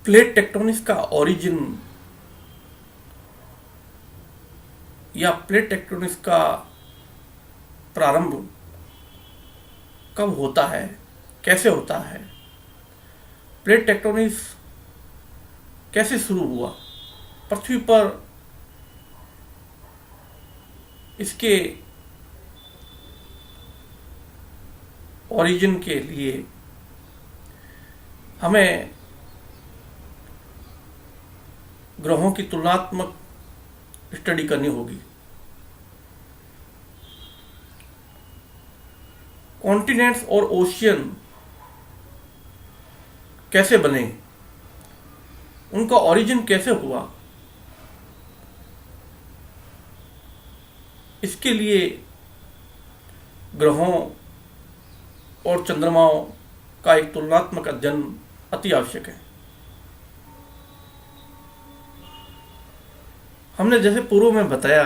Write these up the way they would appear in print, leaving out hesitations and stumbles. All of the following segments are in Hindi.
प्लेट टेक्टोनिक्स का ओरिजिन या प्लेट टेक्टोनिक्स का प्रारंभ कब होता है, कैसे होता है, प्लेट टेक्टोनिक्स कैसे शुरू हुआ, पृथ्वी पर इसके ओरिजिन के लिए हमें ग्रहों की तुलनात्मक स्टडी करनी होगी। कॉन्टिनेंट्स और ओशियन कैसे बने, उनका ओरिजिन कैसे हुआ, इसके लिए ग्रहों और चंद्रमाओं का एक तुलनात्मक अध्ययन अति आवश्यक है। हमने जैसे पूर्व में बताया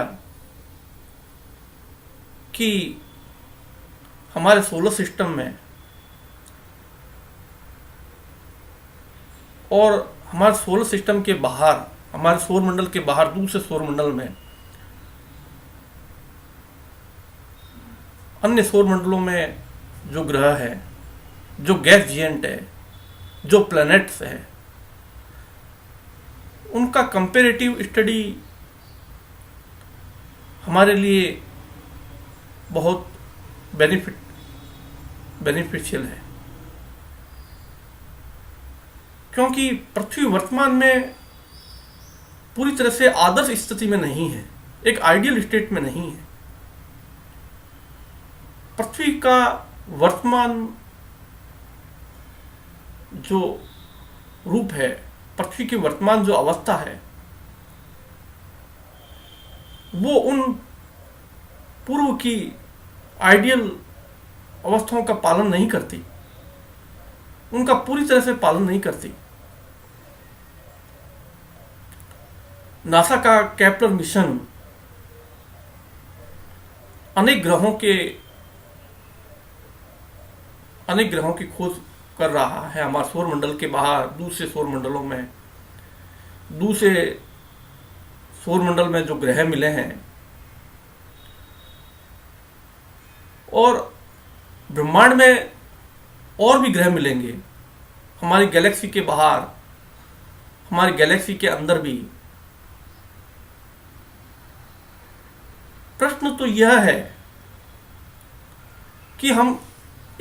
कि हमारे सोलर सिस्टम में और हमारे सोलर सिस्टम के बाहर, हमारे सौर मंडल के बाहर दूसरे सौर मंडल में, अन्य सौर मंडलों में जो ग्रह है, जो गैस जिएंट है, जो प्लैनेट्स है, उनका कंपेरेटिव स्टडी हमारे लिए बहुत बेनिफिशियल है, क्योंकि पृथ्वी वर्तमान में पूरी तरह से आदर्श स्थिति में नहीं है, एक आइडियल स्टेट में नहीं है। पृथ्वी का वर्तमान जो रूप है, पृथ्वी की वर्तमान जो अवस्था है, वो उन पूर्व की आइडियल अवस्थाओं का पालन नहीं करती, उनका पूरी तरह से पालन नहीं करती। नासा का केपलर मिशन अनेक ग्रहों की खोज कर रहा है। हमारे सौर मंडल के बाहर दूसरे सौर मंडलों में, दूसरे सौर मंडल में जो ग्रह मिले हैं, और ब्रह्मांड में और भी ग्रह मिलेंगे, हमारी गैलेक्सी के बाहर, हमारी गैलेक्सी के अंदर भी। प्रश्न तो यह है कि हम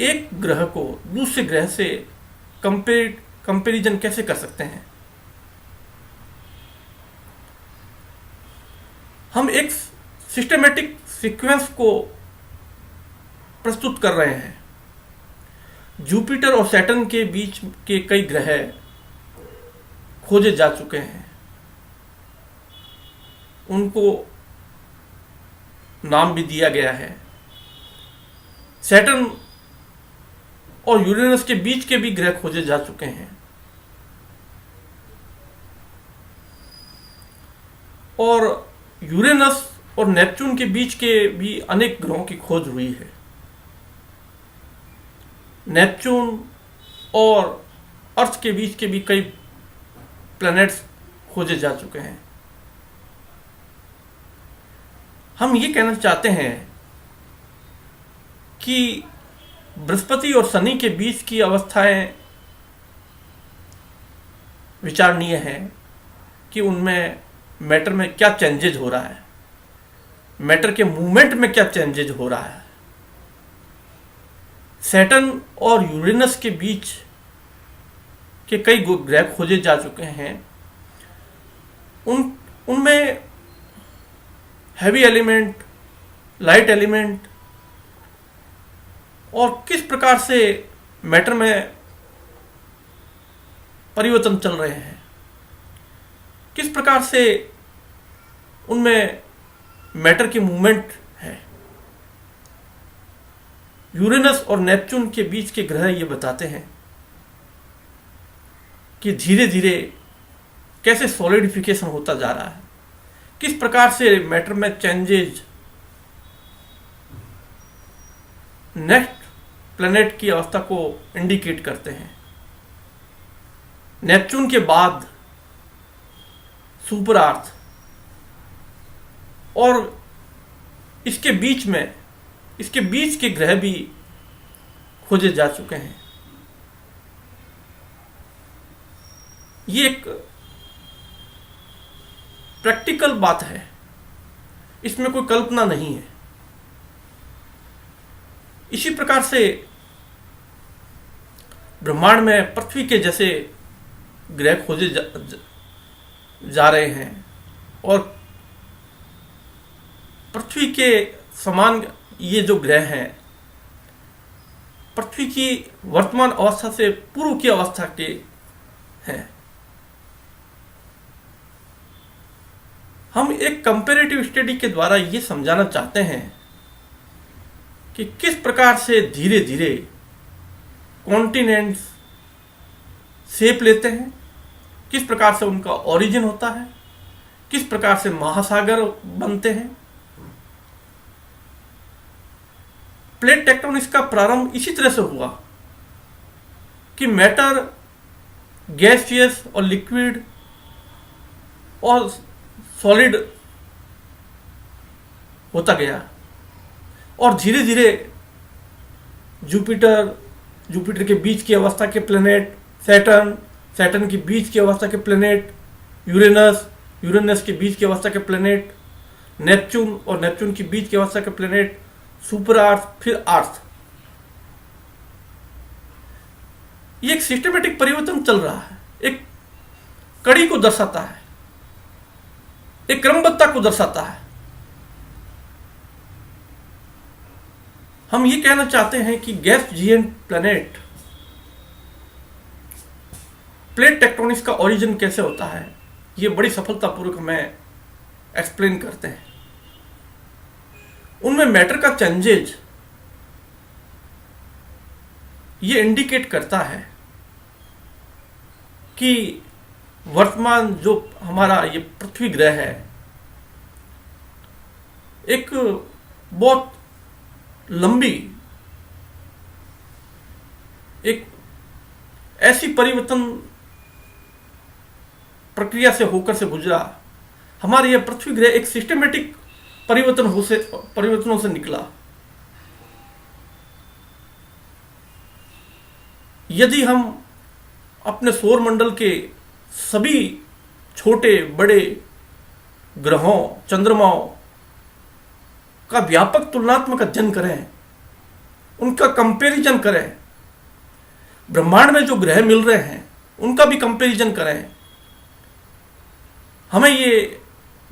एक ग्रह को दूसरे ग्रह से कंपैरिजन कैसे कर सकते हैं। हम एक सिस्टमेटिक सीक्वेंस को प्रस्तुत कर रहे हैं। जुपिटर और सैटर्न के बीच के कई ग्रह खोजे जा चुके हैं, उनको नाम भी दिया गया है। सैटर्न और यूरेनस के बीच के भी ग्रह खोजे जा चुके हैं, और यूरेनस और नेपच्यून के बीच के भी अनेक ग्रहों की खोज हुई है। नेपच्यून और अर्थ के बीच के भी कई प्लैनेट्स खोजे जा चुके हैं। हम ये कहना चाहते हैं कि बृहस्पति और शनि के बीच की अवस्थाएं विचारणीय हैं कि उनमें मैटर में क्या चेंजेज हो रहा है, मैटर के मूवमेंट में क्या चेंजेज हो रहा है। सैटर्न और यूरेनस के बीच के कई ग्रह खोजे जा चुके हैं, उनमें हैवी एलिमेंट, लाइट एलिमेंट, और किस प्रकार से मैटर में परिवर्तन चल रहे हैं, किस प्रकार से उनमें मैटर की मूवमेंट है। यूरेनस और नेपच्यून के बीच के ग्रह ये बताते हैं कि धीरे धीरे कैसे सॉलिडिफिकेशन होता जा रहा है, किस प्रकार से मैटर में चेंजेज नेक्स्ट प्लैनेट की अवस्था को इंडिकेट करते हैं। नेपच्यून के बाद सुपर अर्थ और इसके बीच के ग्रह भी खोजे जा चुके हैं। ये एक प्रैक्टिकल बात है, इसमें कोई कल्पना नहीं है। इसी प्रकार से ब्रह्मांड में पृथ्वी के जैसे ग्रह खोजे जा रहे हैं और पृथ्वी के समान ये जो ग्रह हैं पृथ्वी की वर्तमान अवस्था से पूर्व की अवस्था के हैं। हम एक कंपैरेटिव स्टडी के द्वारा ये समझाना चाहते हैं कि किस प्रकार से धीरे धीरे कॉन्टिनेंट्स शेप लेते हैं, किस प्रकार से उनका ओरिजिन होता है, किस प्रकार से महासागर बनते हैं। प्लेट टेक्टोनिक्स का प्रारंभ इसी तरह से हुआ कि मैटर गैसियस और लिक्विड और सॉलिड होता गया और धीरे धीरे जुपिटर के बीच की अवस्था के प्लेनेट सैटर्न के बीच की अवस्था के प्लेनेट, यूरेनस के बीच की अवस्था के प्लेनेट, नेपच्यून और नेपच्यून के बीच की अवस्था के प्लेनेट, सुपर अर्थ, फिर अर्थ। ये एक सिस्टमेटिक परिवर्तन चल रहा है, एक कड़ी को दर्शाता है, एक क्रमबद्धता को दर्शाता है। हम ये कहना चाहते हैं कि गैस जीएंट प्लैनेट प्लेट टेक्टोनिक्स का ओरिजिन कैसे होता है, ये बड़ी सफलतापूर्वक हमें एक्सप्लेन करते हैं। उनमें मैटर का चेंजेज ये इंडिकेट करता है कि वर्तमान जो हमारा ये पृथ्वी ग्रह है एक बहुत लंबी एक ऐसी परिवर्तन प्रक्रिया से होकर से गुजरा। हमारे यह पृथ्वी ग्रह एक सिस्टमेटिक परिवर्तनों से निकला। यदि हम अपने सौर मंडल के सभी छोटे बड़े ग्रहों चंद्रमाओं का व्यापक तुलनात्मक अध्ययन करें, उनका कंपैरिजन करें, ब्रह्मांड में जो ग्रह मिल रहे हैं उनका भी कंपैरिजन करें, हमें ये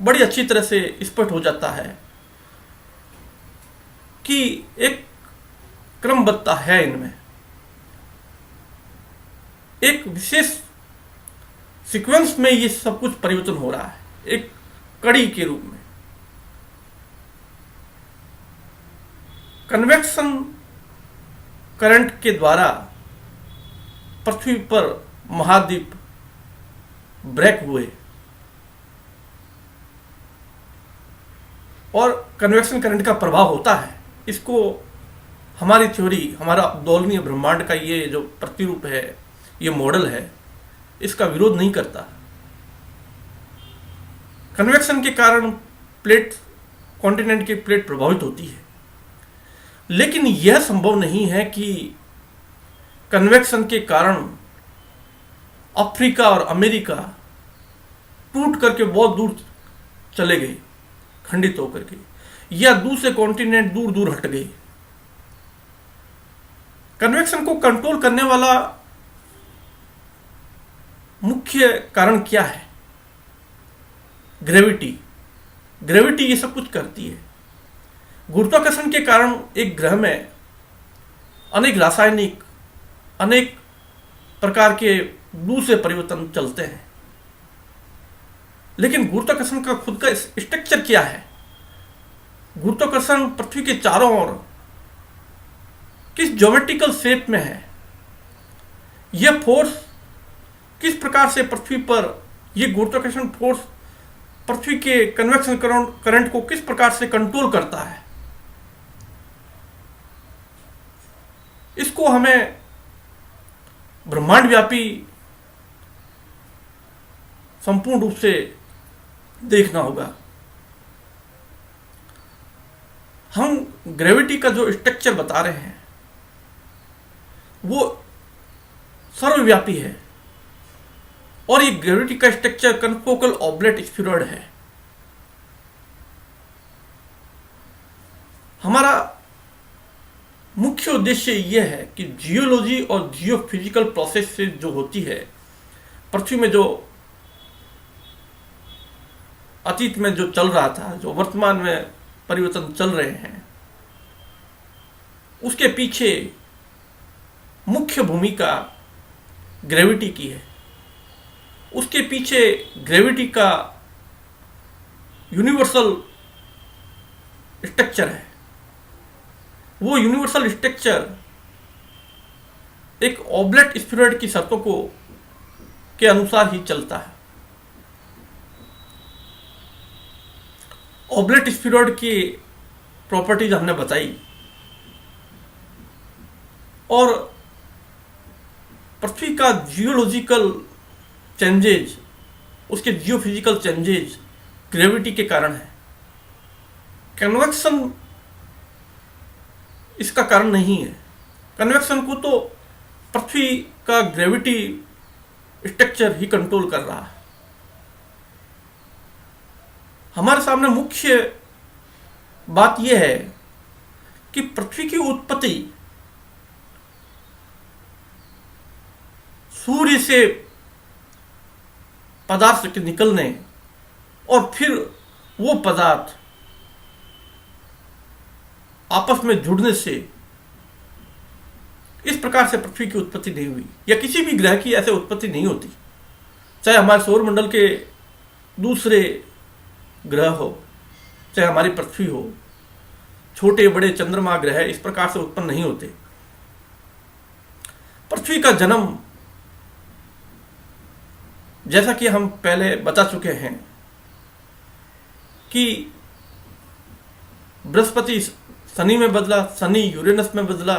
बड़ी अच्छी तरह से स्पष्ट हो जाता है कि एक क्रमबद्धता है इनमें, एक विशेष सीक्वेंस में ये सब कुछ परिवर्तन हो रहा है, एक कड़ी के रूप में। कन्वेक्शन करंट के द्वारा पृथ्वी पर महाद्वीप ब्रेक हुए और कन्वेक्शन करंट का प्रभाव होता है। इसको हमारी थ्योरी, हमारा दोलनीय ब्रह्मांड का ये जो प्रतिरूप है, ये मॉडल है, इसका विरोध नहीं करता। कन्वेक्शन के कारण कॉन्टिनेंट की प्लेट प्रभावित होती है, लेकिन यह संभव नहीं है कि कन्वेक्शन के कारण अफ्रीका और अमेरिका टूट करके बहुत दूर चले गए, खंडित होकर के, या दूसरे कॉन्टिनेंट दूर दूर हट गए। कन्वेक्शन को कंट्रोल करने वाला मुख्य कारण क्या है? ग्रेविटी ये सब कुछ करती है। गुरुत्वाकर्षण के कारण एक ग्रह में अनेक रासायनिक, अनेक प्रकार के दूसरे परिवर्तन चलते हैं, लेकिन गुरुत्वाकर्षण का खुद का स्ट्रक्चर क्या है? गुरुत्वाकर्षण पृथ्वी के चारों ओर किस ज्योमेट्रिकल शेप में है? यह फोर्स किस प्रकार से पृथ्वी पर, यह गुरुत्वाकर्षण फोर्स पृथ्वी के कन्वेक्शन करंट को किस प्रकार से कंट्रोल करता है? इसको हमें ब्रह्मांड व्यापी संपूर्ण रूप से देखना होगा। हम ग्रेविटी का जो स्ट्रक्चर बता रहे हैं वो सर्वव्यापी है, और ये ग्रेविटी का स्ट्रक्चर कनफोकल ऑब्लेट स्फीरॉइड है। हमारा मुख्य उद्देश्य यह है कि जियोलॉजी और जियोफिजिकल प्रोसेस से जो होती है, पृथ्वी में जो अतीत में जो चल रहा था, जो वर्तमान में परिवर्तन चल रहे हैं, उसके पीछे मुख्य भूमिका ग्रेविटी की है। उसके पीछे ग्रेविटी का यूनिवर्सल स्ट्रक्चर है। वो यूनिवर्सल स्ट्रक्चर एक ऑब्लेट स्फीरॉइड की शर्तों को के अनुसार ही चलता है। ऑब्लेट स्फीरॉइड की प्रॉपर्टीज हमने बताई, और पृथ्वी का जियोलॉजिकल चेंजेज, उसके जियोफिजिकल चेंजेज ग्रेविटी के कारण है। कन्वेक्शन इसका कारण नहीं है। कन्वेक्शन को तो पृथ्वी का ग्रेविटी स्ट्रक्चर ही कंट्रोल कर रहा है। हमारे सामने मुख्य बात यह है कि पृथ्वी की उत्पत्ति सूर्य से पदार्थ के निकलने और फिर वो पदार्थ आपस में जुड़ने से, इस प्रकार से पृथ्वी की उत्पत्ति नहीं हुई, या किसी भी ग्रह की ऐसे उत्पत्ति नहीं होती। चाहे हमारे सौरमंडल के दूसरे ग्रह हो, चाहे हमारी पृथ्वी हो, छोटे बड़े चंद्रमा ग्रह इस प्रकार से उत्पन्न नहीं होते। पृथ्वी का जन्म, जैसा कि हम पहले बता चुके हैं कि बृहस्पति शनि में बदला, शनि यूरेनस में बदला,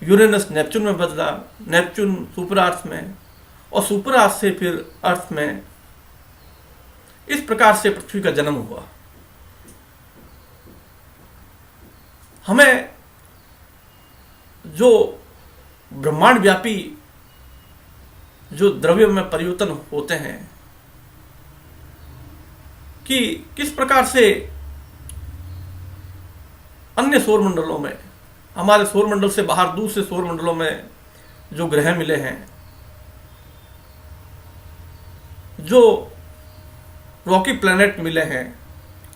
यूरेनस नेपच्यून में बदला, नेपच्यून सुपर अर्थ में, और सुपर अर्थ से फिर अर्थ में। इस प्रकार से पृथ्वी का जन्म हुआ। हमें जो ब्रह्मांड व्यापी जो द्रव्य में परिवर्तन होते हैं, कि किस प्रकार से अन्य सौरमंडलों में, हमारे सौरमंडल से बाहर दूसरे सौरमंडलों में जो ग्रह मिले हैं, जो रॉकी प्लैनेट मिले हैं,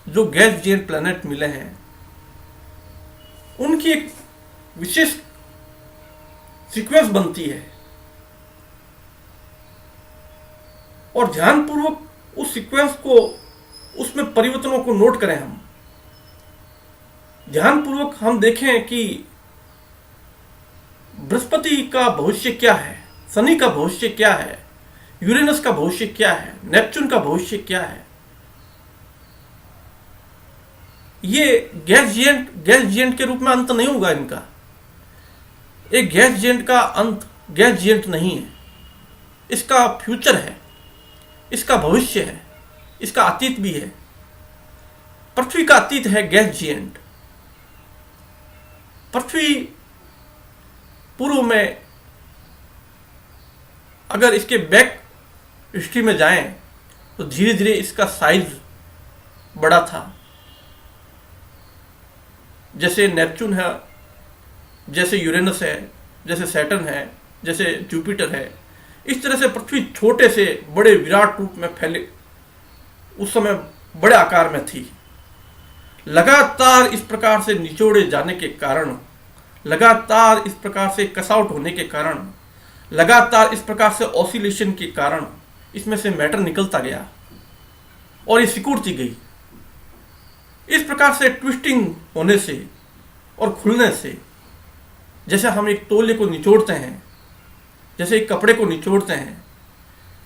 जो गैस जिएंट प्लैनेट मिले हैं, उनकी एक विशेष सीक्वेंस बनती है, और ध्यानपूर्वक उस सीक्वेंस को, उसमें परिवर्तनों को नोट करें। हम ध्यानपूर्वक हम देखें कि बृहस्पति का भविष्य क्या है, शनि का भविष्य क्या है, यूरेनस का भविष्य क्या है, नेपच्यून का भविष्य क्या है। ये गैस जिएंट के रूप में अंत नहीं होगा इनका। एक गैस जिएंट का अंत गैस जिएंट नहीं है, इसका फ्यूचर है, इसका भविष्य है, इसका अतीत भी है। पृथ्वी का अतीत है गैस जिएंट। पृथ्वी पूर्व में, अगर इसके बैक हिस्ट्री में जाएं तो धीरे धीरे इसका साइज बड़ा था। जैसे नेपच्यून है, जैसे यूरेनस है, जैसे सैटर्न है, जैसे जुपिटर है, इस तरह से पृथ्वी छोटे से बड़े विराट रूप में फैले, उस समय बड़े आकार में थी। लगातार इस प्रकार से निचोड़े जाने के कारण, लगातार इस प्रकार से कसआउट होने के कारण, लगातार इस प्रकार से ऑसिलेशन के कारण इसमें से मैटर निकलता गया और ये सिकुड़ती गई। इस प्रकार से ट्विस्टिंग होने से और खुलने से, जैसे हम एक तौलिए को निचोड़ते हैं, जैसे एक कपड़े को निचोड़ते हैं,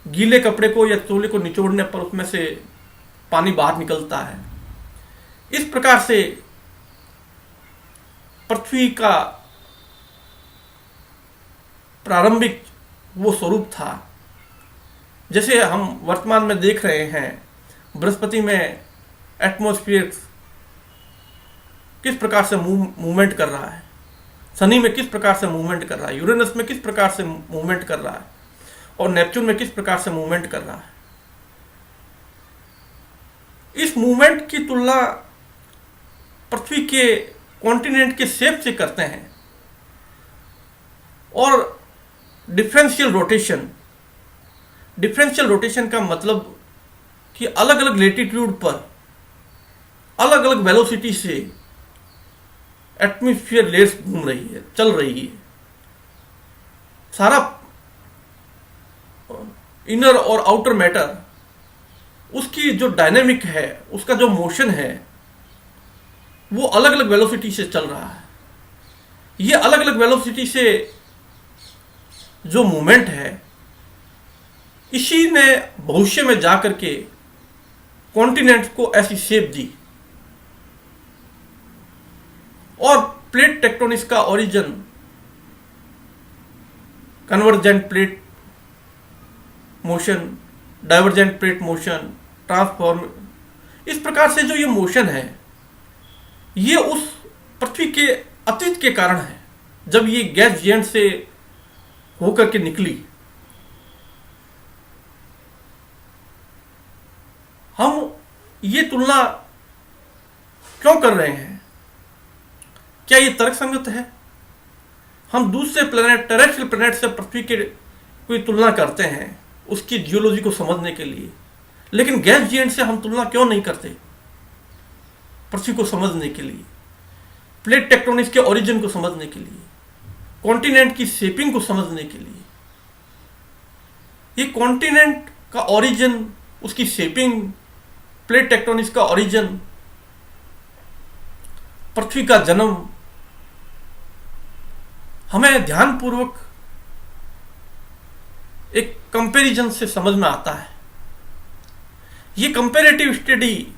गीले कपड़े को या तौलिए को निचोड़ने पर उसमें से पानी बाहर निकलता है, इस प्रकार से पृथ्वी का प्रारंभिक वो स्वरूप था जैसे हम वर्तमान में देख रहे हैं, बृहस्पति में एटमॉस्फेयर किस प्रकार से मूवमेंट कर रहा है, शनि में किस प्रकार से मूवमेंट कर रहा है, यूरेनस में किस प्रकार से मूवमेंट कर रहा है, और नेपच्यून में किस प्रकार से मूवमेंट कर रहा है। इस मूवमेंट की तुलना पृथ्वी के कॉन्टिनेंट के शेप से करते हैं, और डिफरेंशियल रोटेशन का मतलब कि अलग अलग लेटीट्यूड पर अलग अलग वेलोसिटी से एटमॉस्फेयर लेयर्स घूम रही है, चल रही है। सारा इनर और आउटर मैटर, उसकी जो डायनेमिक है, उसका जो मोशन है, वो अलग अलग वेलोसिटी से चल रहा है। ये अलग अलग वेलोसिटी से जो मूवमेंट है, इसी ने भविष्य में जाकर के कॉन्टिनेंट को ऐसी शेप दी। और प्लेट टेक्टोनिक्स का origin convergent plate motion, divergent plate motion, transform, इस प्रकार से जो ये मोशन है, ये उस पृथ्वी के अतीत के कारण है, जब ये गैस जिएंट से होकर के निकली। हम ये तुलना क्यों कर रहे हैं? क्या ये तर्कसंगत है? हम दूसरे प्लेनेट, टेरेस्ट्रियल प्लेनेट से पृथ्वी के कोई तुलना करते हैं उसकी जियोलॉजी को समझने के लिए, लेकिन गैस जिएंट से हम तुलना क्यों नहीं करते पृथ्वी को समझने के लिए, प्लेट टेक्टोनिक्स के ओरिजिन को समझने के लिए, कॉन्टिनेंट की शेपिंग को समझने के लिए। ये कॉन्टिनेंट का ओरिजिन, उसकी शेपिंग, प्लेट टेक्टोनिक्स का ओरिजिन, पृथ्वी का जन्म, हमें ध्यानपूर्वक एक कंपैरिजन से समझ में आता है। ये कंपैरेटिव स्टडी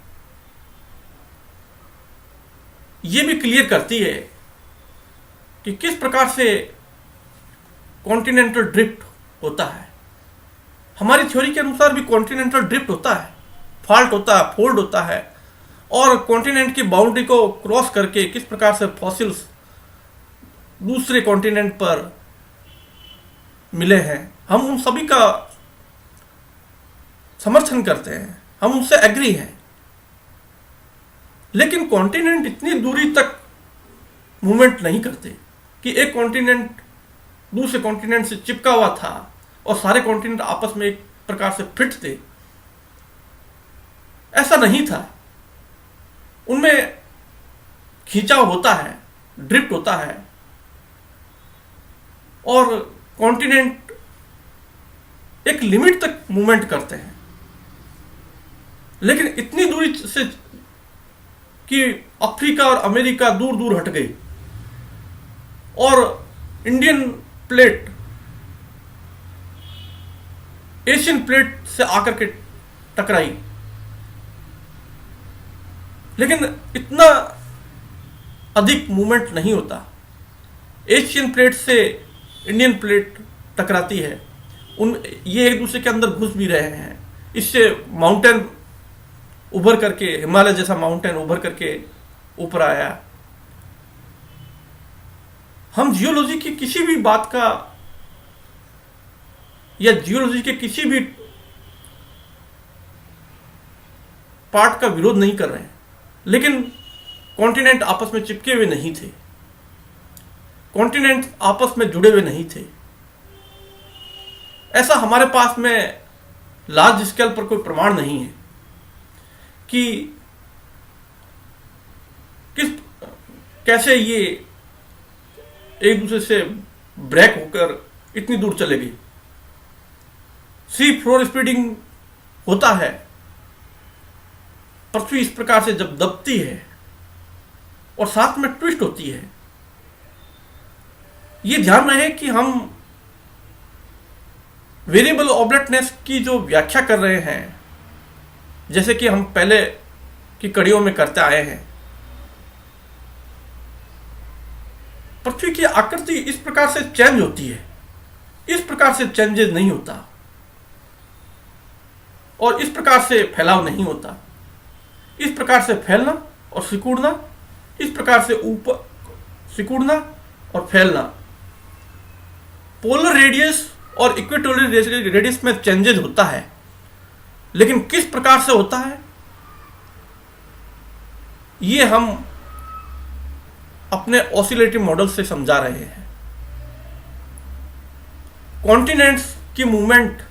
ये भी क्लियर करती है कि किस प्रकार से कॉन्टिनेंटल ड्रिफ्ट होता है। हमारी थ्योरी के अनुसार भी कॉन्टिनेंटल ड्रिफ्ट होता है, फॉल्ट होता है, फोल्ड होता है, और कॉन्टिनेंट की बाउंड्री को क्रॉस करके किस प्रकार से फॉसिल्स दूसरे कॉन्टिनेंट पर मिले हैं, हम उन सभी का समर्थन करते हैं, हम उनसे एग्री हैं। लेकिन कॉन्टिनेंट इतनी दूरी तक मूवमेंट नहीं करते कि एक कॉन्टिनेंट दूसरे कॉन्टिनेंट से चिपका हुआ था और सारे कॉन्टिनेंट आपस में एक प्रकार से फिट थे। ऐसा नहीं था, उनमें खींचाव होता है, ड्रिफ्ट होता है, और कॉन्टिनेंट एक लिमिट तक मूवमेंट करते हैं। लेकिन इतनी दूरी से कि अफ्रीका और अमेरिका दूर दूर हट गई और इंडियन प्लेट एशियन प्लेट से आकर के टकराई, लेकिन इतना अधिक मूवमेंट नहीं होता। एशियन प्लेट से इंडियन प्लेट टकराती है, ये एक दूसरे के अंदर घुस भी रहे हैं। इससे माउंटेन उभर करके, हिमालय जैसा माउंटेन उभर करके ऊपर आया। हम जियोलॉजी की किसी भी बात का या जियोलॉजी के किसी भी पार्ट का विरोध नहीं कर रहे हैं, लेकिन कॉन्टिनेंट आपस में चिपके हुए नहीं थे, कॉन्टिनेंट आपस में जुड़े हुए नहीं थे। ऐसा हमारे पास में लार्ज स्केल पर कोई प्रमाण नहीं है कि कैसे ये एक दूसरे से ब्रेक होकर इतनी दूर चले गए। सी फ्लोर स्प्रेडिंग होता है, पृथ्वी इस प्रकार से जब दबती है और साथ में ट्विस्ट होती है। ये ध्यान रहे कि हम वेरिएबल ऑब्लेटनेस की जो व्याख्या कर रहे हैं, जैसे कि हम पहले की कड़ियों में करते आए हैं, पृथ्वी की आकृति इस प्रकार से चेंज होती है, इस प्रकार से चेंजेस नहीं होता। और इस प्रकार से फैलाव नहीं होता। इस प्रकार से फैलना और सिकुड़ना, इस प्रकार से ऊपर सिकुड़ना और फैलना, पोलर रेडियस और इक्वेटोरियल रेडियस में चेंजेस होता है, लेकिन किस प्रकार से होता है ये हम अपने ऑसिलेटरी मॉडल से समझा रहे हैं। कॉन्टिनेंट्स की मूवमेंट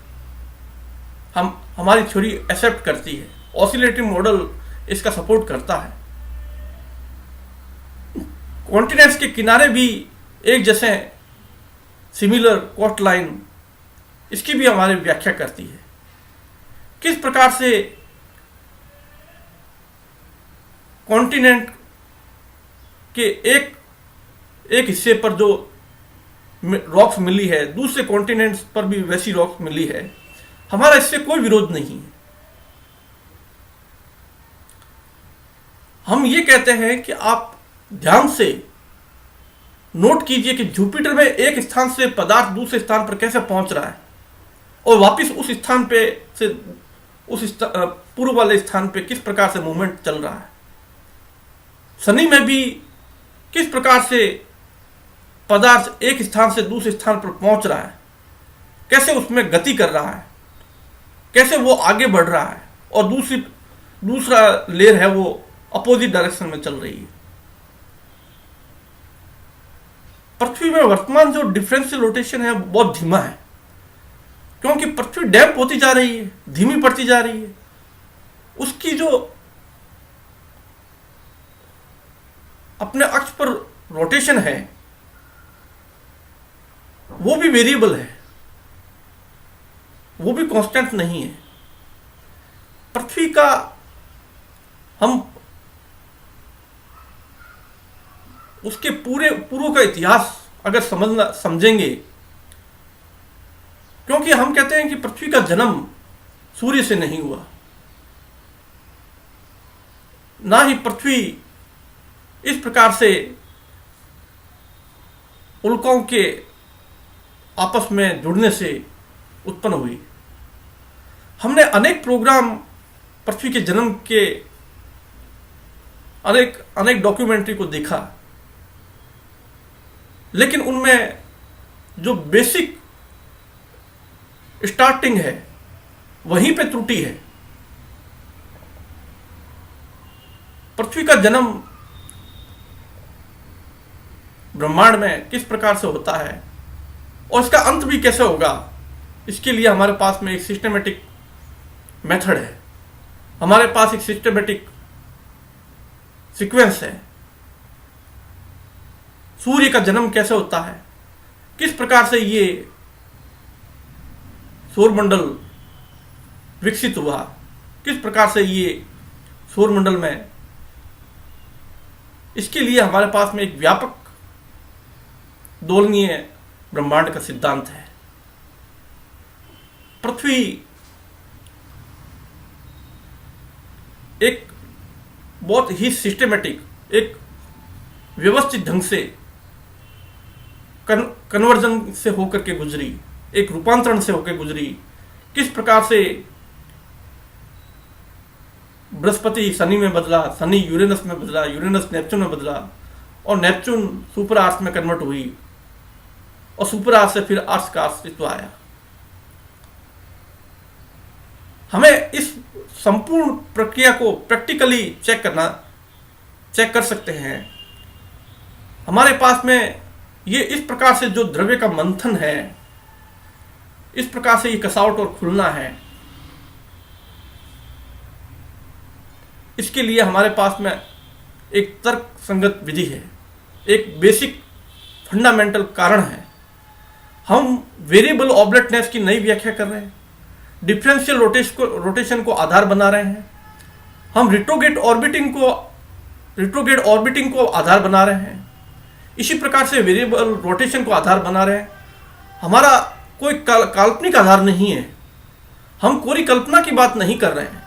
हमारी थ्योरी एक्सेप्ट करती है, ऑसिलेटरी मॉडल इसका सपोर्ट करता है। कॉन्टिनेंट्स के किनारे भी एक जैसे सिमिलर कोस्ट लाइन, इसकी भी हमारी व्याख्या करती है। किस प्रकार से कॉन्टिनेंट के एक हिस्से पर जो रॉक्स मिली है, दूसरे कॉन्टिनेंट्स पर भी वैसी रॉक्स मिली है, हमारा इससे कोई विरोध नहीं है। हम ये कहते हैं कि आप ध्यान से नोट कीजिए कि जुपिटर में एक स्थान से पदार्थ दूसरे स्थान पर कैसे पहुंच रहा है और वापस उस स्थान पे से पूर्व वाले स्थान पे किस प्रकार से मूवमेंट चल रहा है। शनि में भी किस प्रकार से पदार्थ एक स्थान से दूसरे स्थान पर पहुंच रहा है, कैसे उसमें गति कर रहा है, कैसे वो आगे बढ़ रहा है, और दूसरा लेयर है वो अपोजिट डायरेक्शन में चल रही है। पृथ्वी में वर्तमान जो डिफरेंशियल रोटेशन है बहुत धीमा है, क्योंकि पृथ्वी डैम्प होती जा रही है, धीमी पड़ती जा रही है। उसकी जो अपने अक्ष पर रोटेशन है वो भी वेरिएबल है, वो भी कांस्टेंट नहीं है। पृथ्वी का हम उसके पूर्व का इतिहास अगर समझेंगे, क्योंकि हम कहते हैं कि पृथ्वी का जन्म सूर्य से नहीं हुआ, ना ही पृथ्वी इस प्रकार से उल्काओं के आपस में जुड़ने से उत्पन्न हुई। हमने अनेक प्रोग्राम पृथ्वी के जन्म के अनेक डॉक्यूमेंट्री को देखा, लेकिन उनमें जो बेसिक स्टार्टिंग है वहीं पे त्रुटि है। पृथ्वी का जन्म ब्रह्मांड में किस प्रकार से होता है और इसका अंत भी कैसे होगा, इसके लिए हमारे पास में एक सिस्टमेटिक मेथड है, हमारे पास एक सिस्टमेटिक सीक्वेंस है। सूर्य का जन्म कैसे होता है, किस प्रकार से ये सौरमंडल विकसित हुआ, किस प्रकार से ये सौरमंडल में, इसके लिए हमारे पास में एक व्यापक दोलनीय ब्रह्मांड का सिद्धांत है। पृथ्वी एक बहुत ही सिस्टमेटिक, एक व्यवस्थित ढंग से कन्वर्जन से होकर के गुजरी, एक रूपांतरण से होकर गुजरी। किस प्रकार से बृहस्पति शनि में बदला, शनि यूरेनस में बदला, यूरेनस नेपच्यून में बदला, और नेपच्यून सुपर आर्स में कन्वर्ट हुई, और सुपर आर्स से फिर आर्स का अस्तित्व आया। हमें इस संपूर्ण प्रक्रिया को प्रैक्टिकली चेक कर सकते हैं। हमारे पास में ये इस प्रकार से जो द्रव्य का मंथन है, इस प्रकार से ये कसावट और खुलना है, इसके लिए हमारे पास में एक तर्क संगत विधि है, एक बेसिक फंडामेंटल कारण है। हम वेरिएबल ऑब्लेटनेस की नई व्याख्या कर रहे हैं, डिफरेंशियल रोटेशन को आधार बना रहे हैं, हम रिट्रोग्रेड ऑर्बिटिंग को आधार बना रहे हैं, इसी प्रकार से वेरिएबल रोटेशन को आधार बना रहे हैं। हमारा कोई काल्पनिक आधार नहीं है, हम कोई कल्पना की बात नहीं कर रहे हैं।